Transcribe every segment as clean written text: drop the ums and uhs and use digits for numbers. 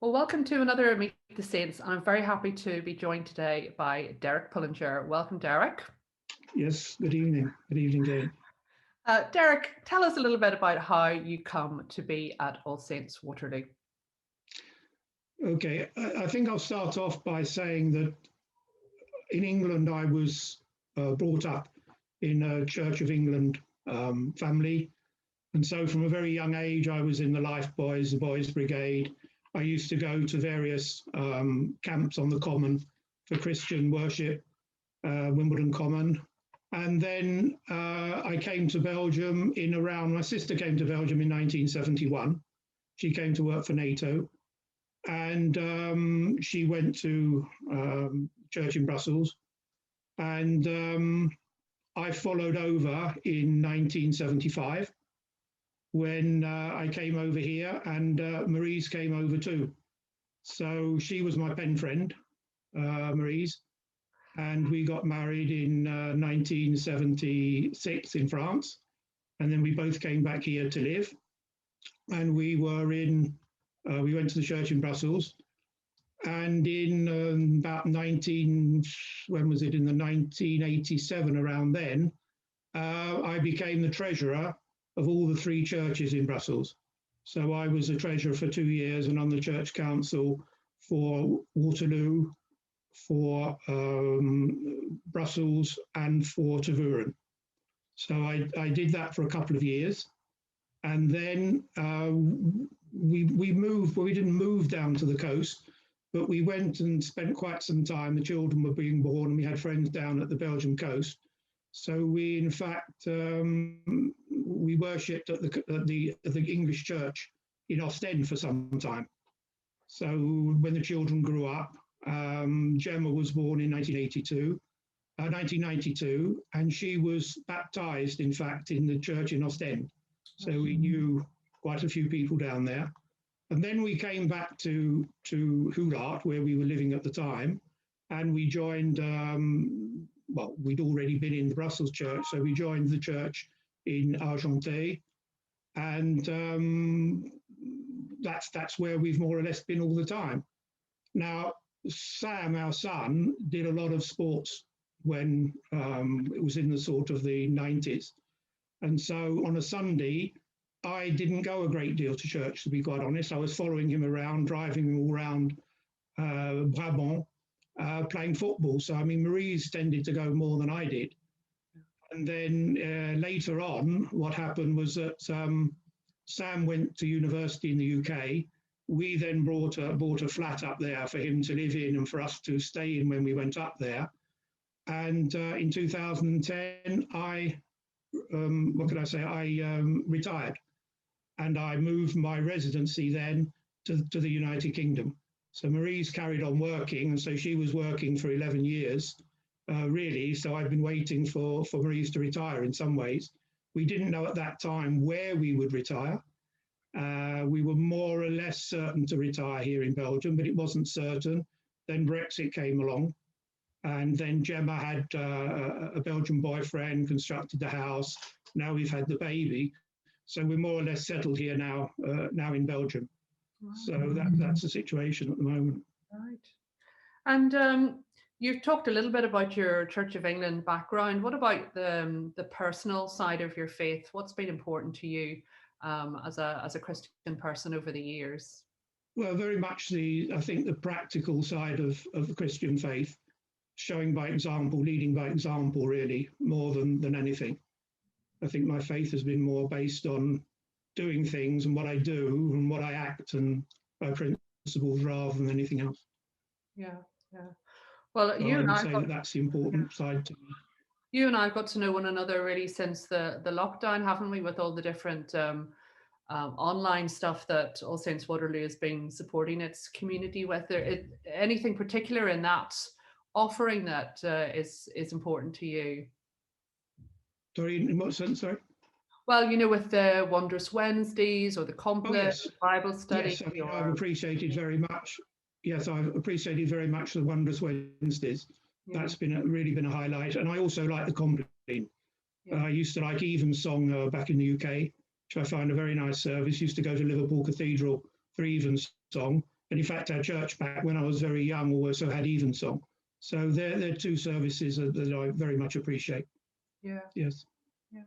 Well, welcome to another Meet the Saints, and I'm very happy to be joined today by Derek Pullinger. Welcome, Derek. Yes, good evening. Good evening, Jane. Derek, tell us a little bit about how you come to be at All Saints Waterloo. Okay, I think I'll start off by saying that in England I was brought up in a Church of England family. And so from a very young age, I was in the Life Boys, the Boys Brigade. I used to go to various camps on the Common for Christian worship, Wimbledon Common. And then I came to Belgium my sister came to Belgium in 1971. She came to work for NATO. And she went to church in Brussels. And I followed over in 1975 when I came over here, and Maryse came over too. So she was my pen friend, Maryse, and we got married in 1976 in France, and then we both came back here to live. And we went to the church in Brussels, and in about in the 1987, around then, I became the treasurer of all the three churches in Brussels. So I was a treasurer for 2 years and on the church council for Waterloo, for Brussels, and for Tervuren. So I did that for a couple of years. And then we moved, well, we didn't move down to the coast, but we went and spent quite some time. The children were being born and we had friends down at the Belgian coast. So we, in fact, we worshipped at the English church in Ostend for some time. So when the children grew up, Gemma was born in 1992, and she was baptized, in fact, in the church in Ostend. So we knew quite a few people down there. And then we came back to Houlaart, where we were living at the time, and we joined, well, we'd already been in the Brussels church, so we joined the church in Argenteuil. And that's where we've more or less been all the time. Now, Sam, our son, did a lot of sports when it was in the sort of the 90s. And so on a Sunday, I didn't go a great deal to church, to be quite honest. I was following him around, driving him all around Brabant, playing football. So, I mean, Maryse tended to go more than I did. And then later on, what happened was that Sam went to university in the UK. We then bought a flat up there for him to live in and for us to stay in when we went up there. And in 2010, I retired. And I moved my residency then to the United Kingdom. So Maryse carried on working, and so she was working for 11 years, really. So I've been waiting for Maryse to retire in some ways. We didn't know at that time where we would retire. We were more or less certain to retire here in Belgium, but it wasn't certain. Then Brexit came along, and then Gemma had a Belgian boyfriend, constructed the house. Now we've had the baby. So we're more or less settled here now in Belgium. Wow. So that's the situation at the moment. Right. And you've talked a little bit about your Church of England background. What about the personal side of your faith? What's been important to you as a Christian person over the years? Well, very much I think the practical side of the Christian faith, showing by example, leading by example, really, more than anything. I think my faith has been more based on doing things and what I do and what I act and by principles rather than anything else. Yeah. Well, so you and I would say that's the important side to me. You and I have got to know one another really since the lockdown, haven't we, with all the different online stuff that All Saints Waterloo has been supporting its community with. Anything particular in that offering that is important to you? Sorry, in what sense, sorry? Well, with the Wondrous Wednesdays or the Complet, Bible study. Yes, I've appreciated very much. Yes, I've appreciated very much the Wondrous Wednesdays. Yeah. That's really been a highlight. And I also like the Complet. Yeah. I used to like Evensong back in the UK, which I find a very nice service. Used to go to Liverpool Cathedral for Evensong. And in fact, our church back when I was very young also had evensong. So they're two services that I very much appreciate. Yeah. Yes. Yeah.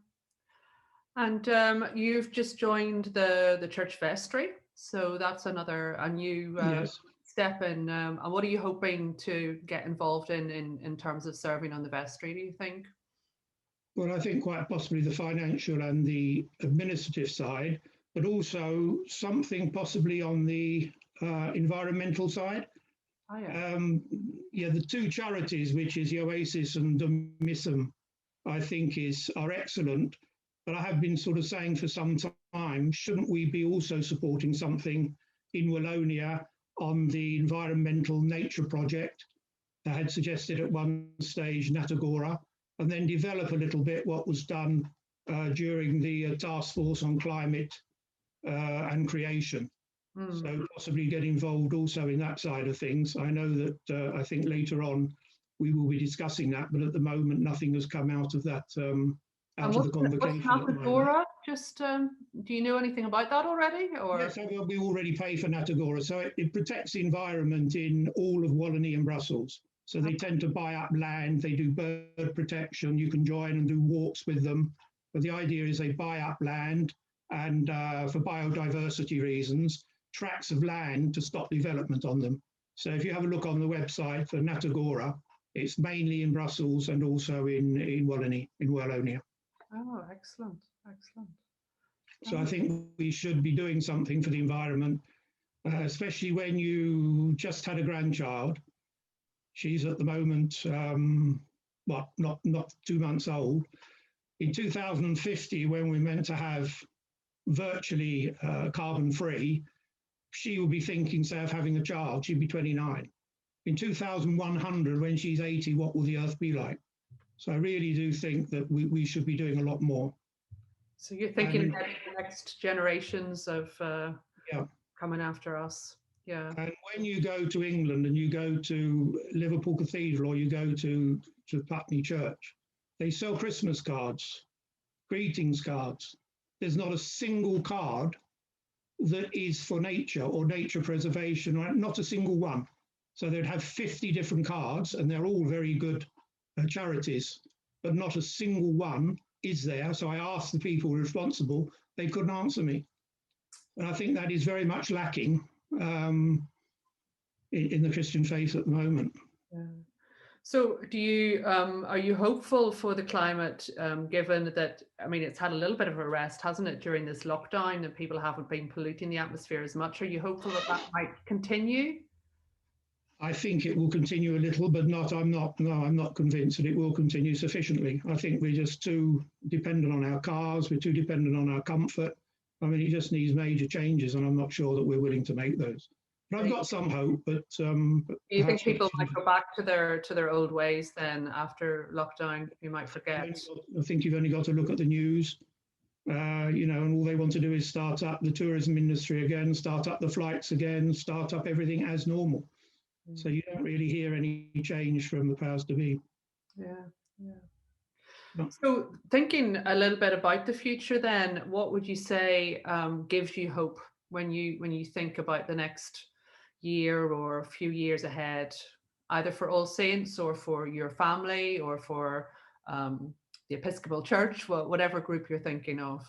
And you've just joined the church vestry, so that's a new Yes. step in. And what are you hoping to get involved in terms of serving on the vestry, do you think? Well, I think quite possibly the financial and the administrative side, but also something possibly on the environmental side. Oh, yeah. Yeah, the two charities, which is the Oasis and Domissum, I think are excellent. But I have been sort of saying for some time, shouldn't we be also supporting something in Wallonia on the environmental nature project? I had suggested at one stage Natagora, and then develop a little bit what was done during the task force on climate and creation. So possibly get involved also in that side of things. I know that I think later on we will be discussing that, but at the moment nothing has come out of that, out of the convocation. What's Natagora? Just, do you know anything about that already? Or? Yes, we already pay for Natagora. So it protects the environment in all of Wallonie and Brussels. So they tend to buy up land, they do bird protection, you can join and do walks with them. But the idea is they buy up land and for biodiversity reasons, tracts of land to stop development on them. So if you have a look on the website for Natagora, it's mainly in Brussels and also in Wallonie, in Wallonia. Oh, excellent, excellent. So I think we should be doing something for the environment, especially when you just had a grandchild. She's at the moment, not 2 months old. In 2050, when we're meant to have virtually carbon-free, she will be thinking, say, of having a child. She'll be 29. In 2100, when she's 80, what will the Earth be like? So I really do think that we should be doing a lot more. So you're thinking about the next generations of yeah. coming after us. Yeah. And when you go to England and you go to Liverpool Cathedral or you go to Putney Church, they sell Christmas cards, greetings cards. There's not a single card that is for nature or nature preservation, right? Not a single one. So they'd have 50 different cards and they're all very good charities, but not a single one is there. So I asked the people responsible, they couldn't answer me. And I think that is very much lacking in the Christian faith at the moment. Yeah. So do you, are you hopeful for the climate, given that, I mean, it's had a little bit of a rest, hasn't it, during this lockdown, and people haven't been polluting the atmosphere as much? Are you hopeful that that might continue? I think it will continue a little, but I'm not convinced that it will continue sufficiently. I think we're just too dependent on our cars. We're too dependent on our comfort. I mean, it just needs major changes, and I'm not sure that we're willing to make those. But I've got some hope. But do you think people might go back to their old ways then after lockdown? You might forget. I think you've only got to look at the news, and all they want to do is start up the tourism industry again, start up the flights again, start up everything as normal. So you don't really hear any change from the powers to be. Yeah, yeah. So thinking a little bit about the future then, what would you say gives you hope when you think about the next year or a few years ahead, either for All Saints or for your family or for the Episcopal Church, whatever group you're thinking of?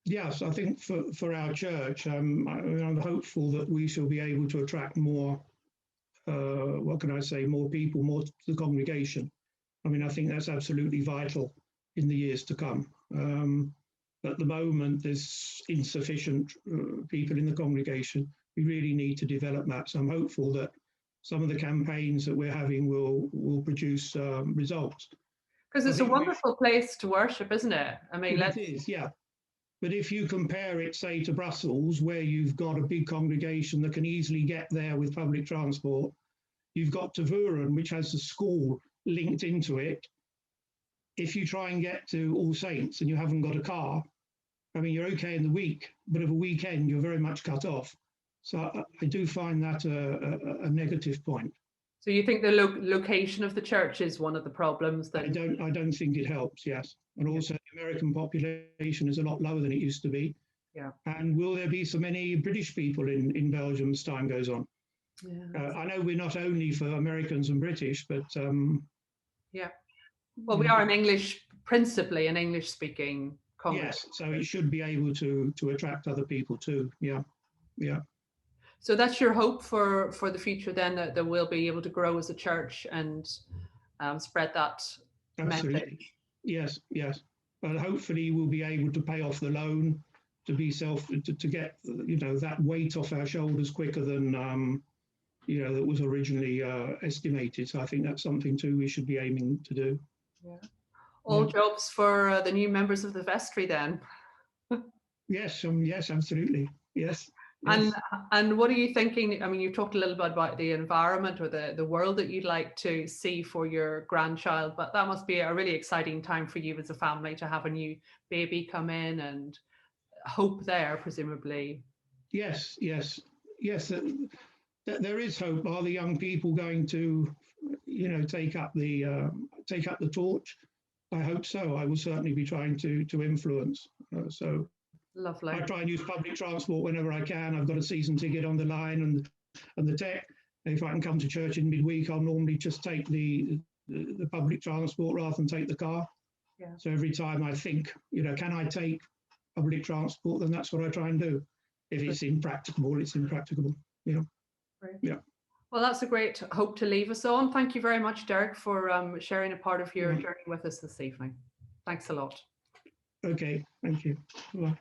Yes, I think for our church, I'm hopeful that we shall be able to attract more more people, more to the congregation. I mean, I think that's absolutely vital in the years to come. At the moment, there's insufficient people in the congregation. We really need to develop that. So I'm hopeful that some of the campaigns that we're having will produce results. Because it's a wonderful place to worship, isn't it? I mean, it is, yeah. But if you compare it, say, to Brussels, where you've got a big congregation that can easily get there with public transport, you've got Tervuren, which has a school linked into it. If you try and get to All Saints and you haven't got a car, I mean, you're okay in the week, but of a weekend, you're very much cut off. So I do find that a negative point. So you think the location of the church is one of the problems? I don't think it helps, yes. And also the American population is a lot lower than it used to be. Yeah. And will there be so many British people in Belgium as time goes on? Yeah. I know we're not only for Americans and British, but Yeah. Well, we are an principally an English speaking congregation. Yes, so it should be able to attract other people too. Yeah, yeah. So that's your hope for the future then, that we'll be able to grow as a church and spread that Absolutely. message. Yes, yes. But hopefully we'll be able to pay off the loan to be to get that weight off our shoulders quicker than that was originally estimated. So I think that's something too we should be aiming to do. Yeah. All jobs for the new members of the vestry then. Yes, yes, absolutely. Yes. And what are you thinking? I mean, you talked a little bit about the environment or the world that you'd like to see for your grandchild, but that must be a really exciting time for you as a family to have a new baby come in, and hope there, presumably. Yes, yes, yes. There is hope. Are the young people going to, take up the torch? I hope so. I will certainly be trying to influence. So Lovely. I try and use public transport whenever I can. I've got a season ticket on the line and the tech. If I can come to church in midweek, I'll normally just take the public transport rather than take the car. Yeah. So every time I think, can I take public transport, then that's what I try and do. If it's impracticable, it's impracticable. Great. Yeah. Well, that's a great hope to leave us on. Thank you very much, Derek, for sharing a part of your journey with us this evening. Thanks a lot. Okay, thank you. Bye.